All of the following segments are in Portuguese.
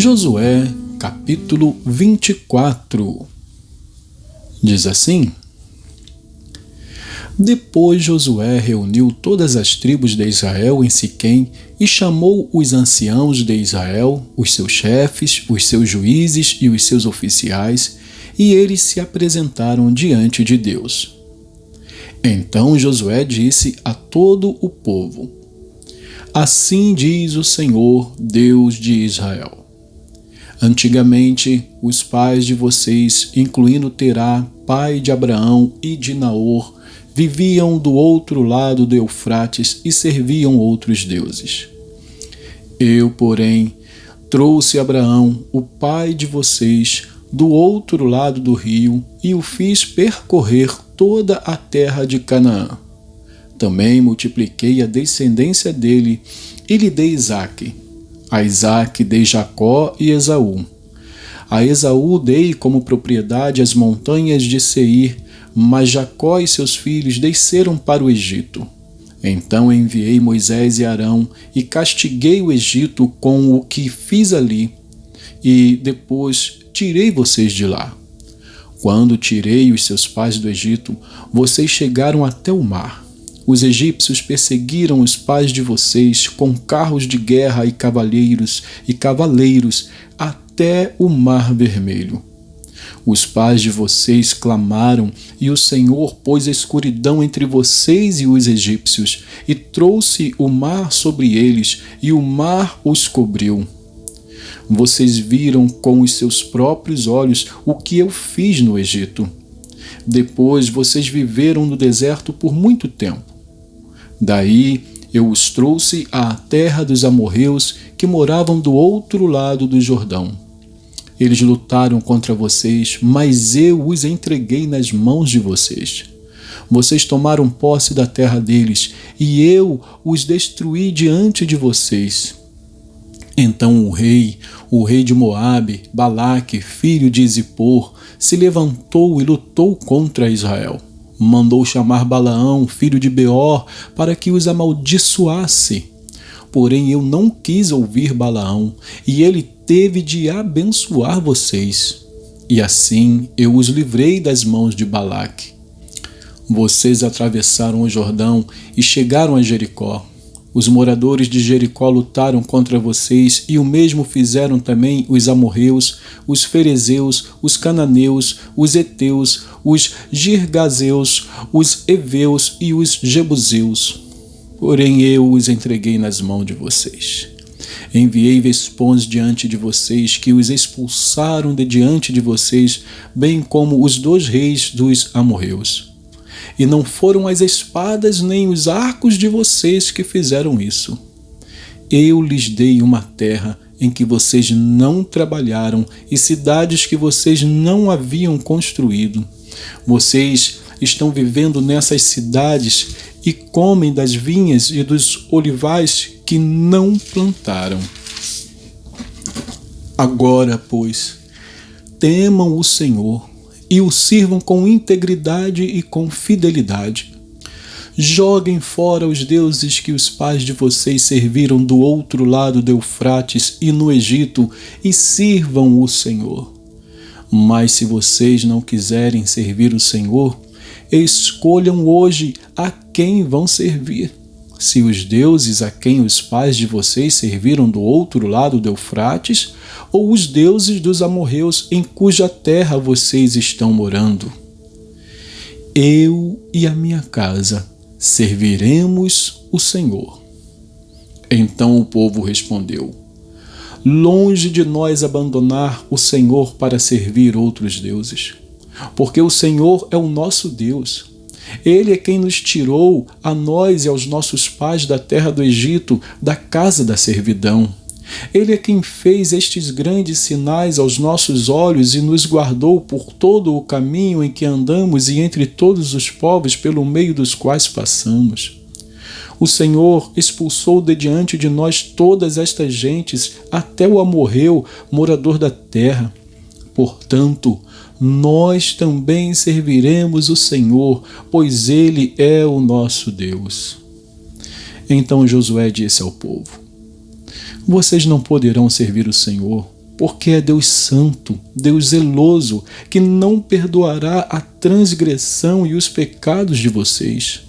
Josué, capítulo 24. Diz assim: Depois Josué reuniu todas as tribos de Israel em Siquém e chamou os anciãos de Israel, os seus chefes, os seus juízes e os seus oficiais, e eles se apresentaram diante de Deus. Então Josué disse a todo o povo: Assim diz o Senhor, Deus de Israel. Antigamente, os pais de vocês, incluindo Terá, pai de Abraão e de Naor, viviam do outro lado do Eufrates e serviam outros deuses. Eu, porém, trouxe Abraão, o pai de vocês, do outro lado do rio e o fiz percorrer toda a terra de Canaã. Também multipliquei a descendência dele e lhe dei Isaque. A Isaque dei Jacó e Esaú. A Esaú dei como propriedade as montanhas de Seir, mas Jacó e seus filhos desceram para o Egito. Então enviei Moisés e Arão e castiguei o Egito com o que fiz ali, e depois tirei vocês de lá. Quando tirei os seus pais do Egito, vocês chegaram até o mar. Os egípcios perseguiram os pais de vocês com carros de guerra e cavaleiros até o Mar Vermelho. Os pais de vocês clamaram e o Senhor pôs escuridão entre vocês e os egípcios e trouxe o mar sobre eles e o mar os cobriu. Vocês viram com os seus próprios olhos o que eu fiz no Egito. Depois vocês viveram no deserto por muito tempo. Daí eu os trouxe à terra dos amorreus que moravam do outro lado do Jordão. Eles lutaram contra vocês, mas eu os entreguei nas mãos de vocês. Vocês tomaram posse da terra deles, e eu os destruí diante de vocês. Então o rei de Moabe, Balaque, filho de Zippor, se levantou e lutou contra Israel. Mandou chamar Balaão, filho de Beor, para que os amaldiçoasse. Porém eu não quis ouvir Balaão, e ele teve de abençoar vocês. E assim eu os livrei das mãos de Balaque. Vocês atravessaram o Jordão e chegaram a Jericó. Os moradores de Jericó lutaram contra vocês, e o mesmo fizeram também os amorreus, os ferezeus, os cananeus, os heteus, os girgazeus, os heveus e os jebuseus. Porém eu os entreguei nas mãos de vocês. Enviei vespões diante de vocês, que os expulsaram de diante de vocês, bem como os 2 reis dos amorreus. E não foram as espadas nem os arcos de vocês que fizeram isso. Eu lhes dei uma terra em que vocês não trabalharam e cidades que vocês não haviam construído. Vocês estão vivendo nessas cidades e comem das vinhas e dos olivais que não plantaram. Agora, pois, temam o Senhor e o sirvam com integridade e com fidelidade. Joguem fora os deuses que os pais de vocês serviram do outro lado do Eufrates e no Egito, e sirvam o Senhor. Mas se vocês não quiserem servir o Senhor, escolham hoje a quem vão servir. Se os deuses a quem os pais de vocês serviram do outro lado do Eufrates, ou os deuses dos amorreus em cuja terra vocês estão morando. Eu e a minha casa serviremos o Senhor. Então o povo respondeu: Longe de nós abandonar o Senhor para servir outros deuses, porque o Senhor é o nosso Deus. Ele é quem nos tirou, a nós e aos nossos pais, da terra do Egito, da casa da servidão. Ele é quem fez estes grandes sinais aos nossos olhos e nos guardou por todo o caminho em que andamos e entre todos os povos pelo meio dos quais passamos. O Senhor expulsou de diante de nós todas estas gentes, até o amorreu, morador da terra. Portanto, nós também serviremos o Senhor, pois Ele é o nosso Deus. Então Josué disse ao povo: Vocês não poderão servir o Senhor, porque é Deus santo, Deus zeloso, que não perdoará a transgressão e os pecados de vocês.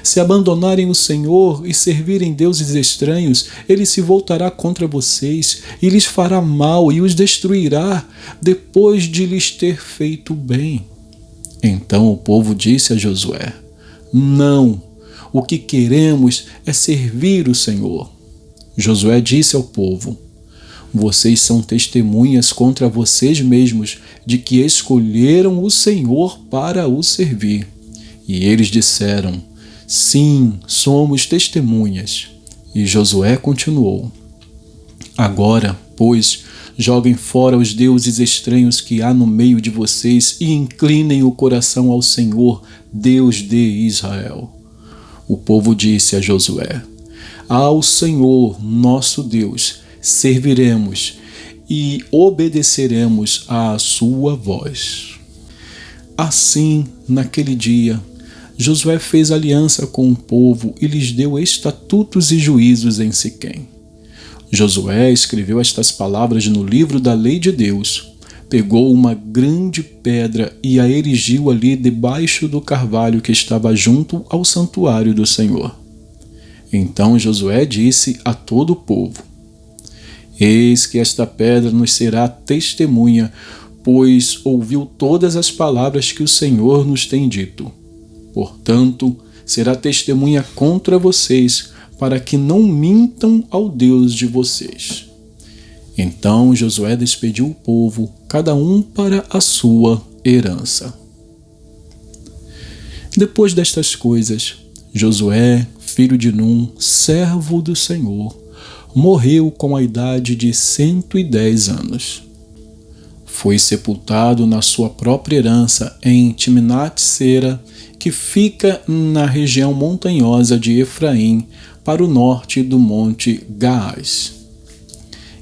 Se abandonarem o Senhor e servirem deuses estranhos, Ele se voltará contra vocês e lhes fará mal e os destruirá, depois de lhes ter feito bem. Então o povo disse a Josué: Não, o que queremos é servir o Senhor. Josué disse ao povo: Vocês são testemunhas contra vocês mesmos de que escolheram o Senhor para o servir. E eles disseram: Sim, somos testemunhas. E Josué continuou: Agora, pois, joguem fora os deuses estranhos que há no meio de vocês e inclinem o coração ao Senhor, Deus de Israel. O povo disse a Josué: Ao Senhor, nosso Deus, serviremos e obedeceremos à sua voz. Assim, naquele dia, Josué fez aliança com o povo e lhes deu estatutos e juízos em Siquém. Josué escreveu estas palavras no livro da lei de Deus, pegou uma grande pedra e a erigiu ali debaixo do carvalho que estava junto ao santuário do Senhor. Então Josué disse a todo o povo: Eis que esta pedra nos será testemunha, pois ouviu todas as palavras que o Senhor nos tem dito. Portanto, será testemunha contra vocês, para que não mintam ao Deus de vocês. Então Josué despediu o povo, cada um para a sua herança. Depois destas coisas, Josué, filho de Num, servo do Senhor, morreu com a idade de 110 anos. Foi sepultado na sua própria herança em Timnat-Sera, que fica na região montanhosa de Efraim, para o norte do monte Gaás.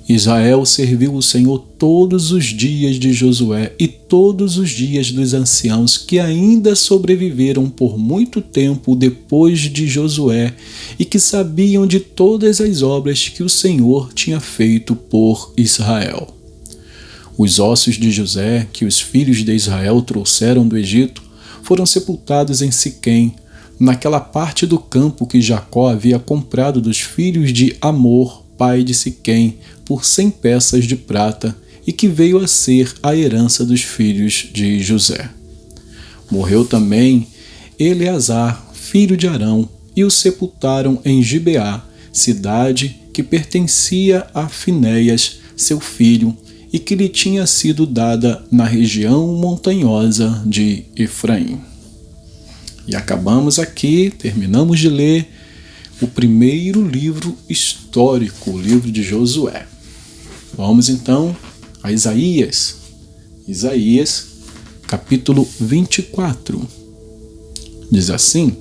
Israel serviu o Senhor todos os dias de Josué e todos os dias dos anciãos que ainda sobreviveram por muito tempo depois de Josué e que sabiam de todas as obras que o Senhor tinha feito por Israel. Os ossos de José, que os filhos de Israel trouxeram do Egito, foram sepultados em Siquém, naquela parte do campo que Jacó havia comprado dos filhos de Amor, pai de Siquém, por 100 peças de prata, e que veio a ser a herança dos filhos de José. Morreu também Eleazar, filho de Arão, e o sepultaram em Gibeá, cidade que pertencia a Finéias, seu filho, e que lhe tinha sido dada na região montanhosa de Efraim. E acabamos aqui, terminamos de ler o primeiro livro histórico, o livro de Josué. Vamos então a Isaías. Isaías, capítulo 24. Diz assim: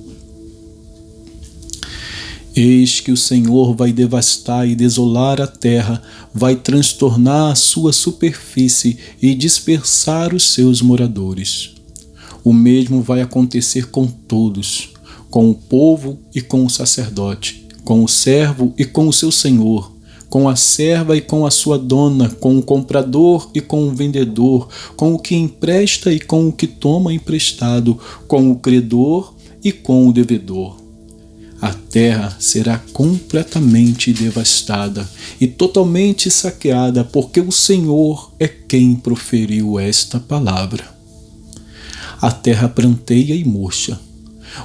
Eis que o Senhor vai devastar e desolar a terra, vai transtornar a sua superfície e dispersar os seus moradores. O mesmo vai acontecer com todos, com o povo e com o sacerdote, com o servo e com o seu senhor, com a serva e com a sua dona, com o comprador e com o vendedor, com o que empresta e com o que toma emprestado, com o credor e com o devedor. A terra será completamente devastada e totalmente saqueada, porque o Senhor é quem proferiu esta palavra. A terra pranteia e murcha,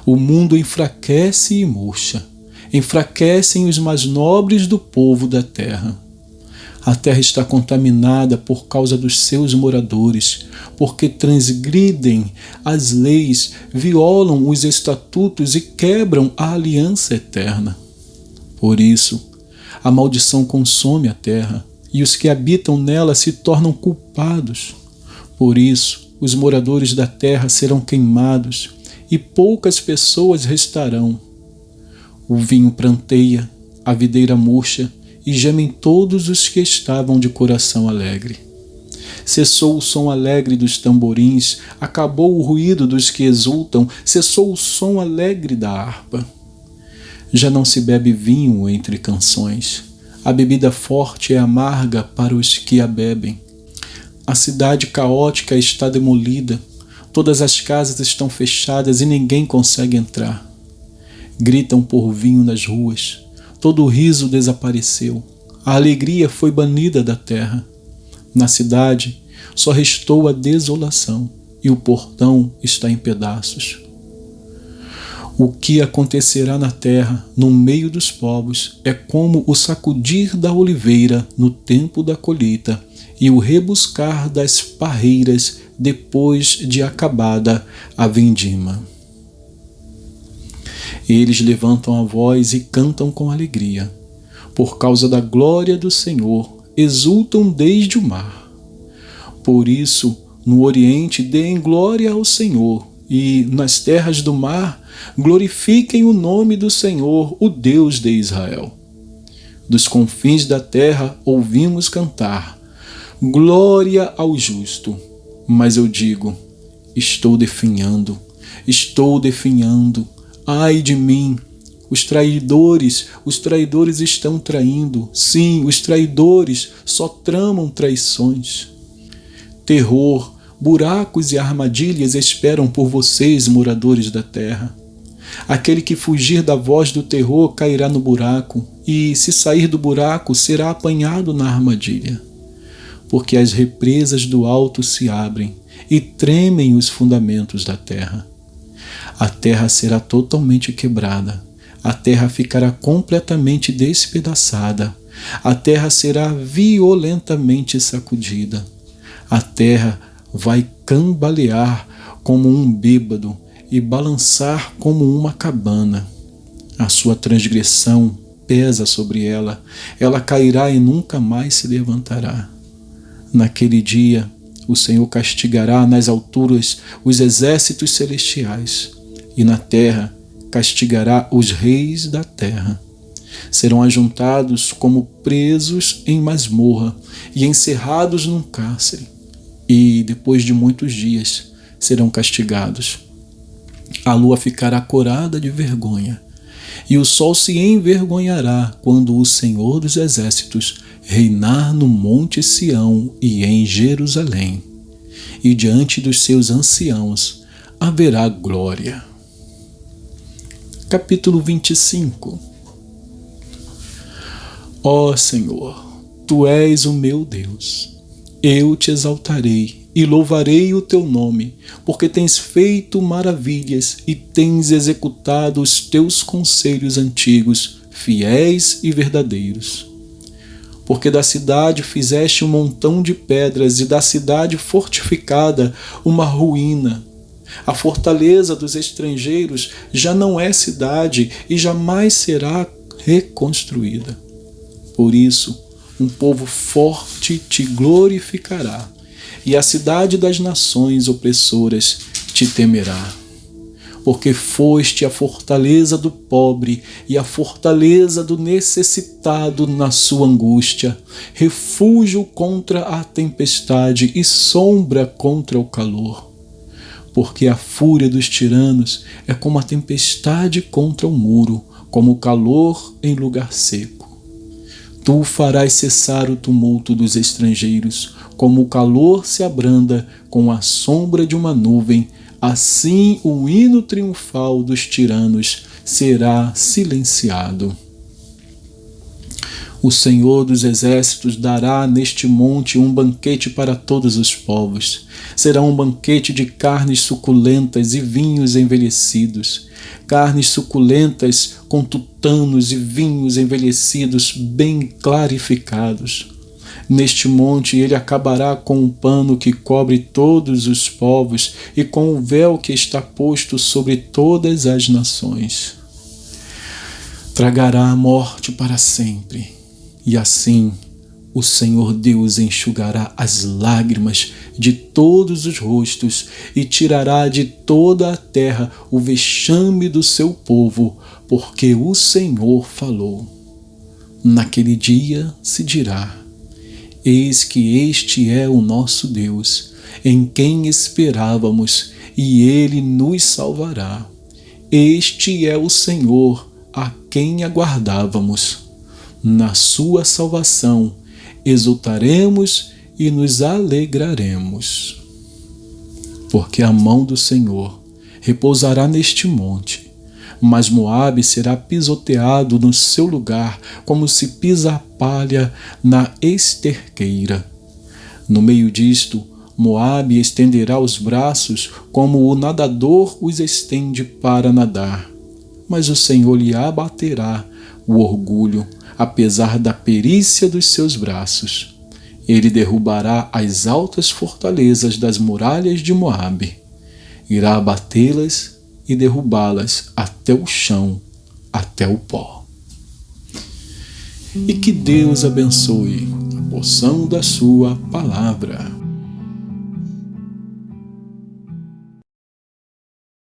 o mundo enfraquece e murcha, enfraquecem os mais nobres do povo da terra. A terra está contaminada por causa dos seus moradores, porque transgridem as leis, violam os estatutos e quebram a aliança eterna. Por isso, a maldição consome a terra, e os que habitam nela se tornam culpados. Por isso, os moradores da terra serão queimados, e poucas pessoas restarão. O vinho pranteia, a videira murcha, e gemem todos os que estavam de coração alegre. Cessou o som alegre dos tamborins, acabou o ruído dos que exultam, cessou o som alegre da harpa. Já não se bebe vinho entre canções, A bebida forte é amarga para os que a bebem. A cidade caótica está demolida. Todas as casas estão fechadas e ninguém consegue entrar. Gritam por vinho nas ruas. Todo o riso desapareceu. A alegria foi banida da terra. Na cidade só restou a desolação e o portão está em pedaços. O que acontecerá na terra, no meio dos povos, é como o sacudir da oliveira no tempo da colheita e o rebuscar das parreiras depois de acabada a vindima. Eles levantam a voz e cantam com alegria. Por causa da glória do Senhor, exultam desde o mar. Por isso, no Oriente, deem glória ao Senhor, e nas terras do mar, glorifiquem o nome do Senhor, o Deus de Israel. Dos confins da terra ouvimos cantar, glória ao justo. Mas eu digo, estou definhando, ai de mim. Os traidores estão traindo. Sim, os traidores só tramam traições. Terror, buracos e armadilhas esperam por vocês, moradores da terra. Aquele que fugir da voz do terror cairá no buraco, e se sair do buraco será apanhado na armadilha. Porque as represas do alto se abrem e tremem os fundamentos da terra. A terra será totalmente quebrada. A terra ficará completamente despedaçada. A terra será violentamente sacudida. A terra vai cambalear como um bêbado e balançar como uma cabana. A sua transgressão pesa sobre ela. Ela cairá e nunca mais se levantará. Naquele dia, o Senhor castigará nas alturas os exércitos celestiais, e na terra castigará os reis da terra. Serão ajuntados como presos em masmorra e encerrados num cárcere, e depois de muitos dias serão castigados. A lua ficará corada de vergonha, e o sol se envergonhará quando o Senhor dos exércitos reinar no monte Sião e em Jerusalém, e diante dos seus anciãos haverá glória. Capítulo 25. Ó Senhor, Tu és o meu Deus. Eu te exaltarei e louvarei o Teu nome, porque tens feito maravilhas e tens executado os Teus conselhos antigos, fiéis e verdadeiros. Porque da cidade fizeste um montão de pedras e da cidade fortificada uma ruína. A fortaleza dos estrangeiros já não é cidade e jamais será reconstruída. Por isso, um povo forte te glorificará, e a cidade das nações opressoras te temerá. Porque foste a fortaleza do pobre e a fortaleza do necessitado na sua angústia, refúgio contra a tempestade e sombra contra o calor. Porque a fúria dos tiranos é como a tempestade contra o muro, como o calor em lugar seco. Tu farás cessar o tumulto dos estrangeiros, como o calor se abranda com a sombra de uma nuvem, assim o hino triunfal dos tiranos será silenciado. O Senhor dos exércitos dará neste monte um banquete para todos os povos. Será um banquete de carnes suculentas e vinhos envelhecidos. Carnes suculentas com tutanos e vinhos envelhecidos bem clarificados. Neste monte ele acabará com o pano que cobre todos os povos e com o véu que está posto sobre todas as nações. Tragará a morte para sempre. E assim o Senhor Deus enxugará as lágrimas de todos os rostos e tirará de toda a terra o vexame do seu povo, porque o Senhor falou. Naquele dia se dirá: eis que este é o nosso Deus, em quem esperávamos, e ele nos salvará. Este é o Senhor, a quem aguardávamos. Na sua salvação exultaremos e nos alegraremos. Porque a mão do Senhor repousará neste monte, mas Moabe será pisoteado no seu lugar, como se pisa a palha na esterqueira. No meio disto, Moabe estenderá os braços como o nadador os estende para nadar. Mas o Senhor lhe abaterá o orgulho, apesar da perícia dos seus braços. Ele derrubará as altas fortalezas das muralhas de Moabe. Irá abatê-las e derrubá-las até o chão, até o pó. E que Deus abençoe a porção da sua palavra.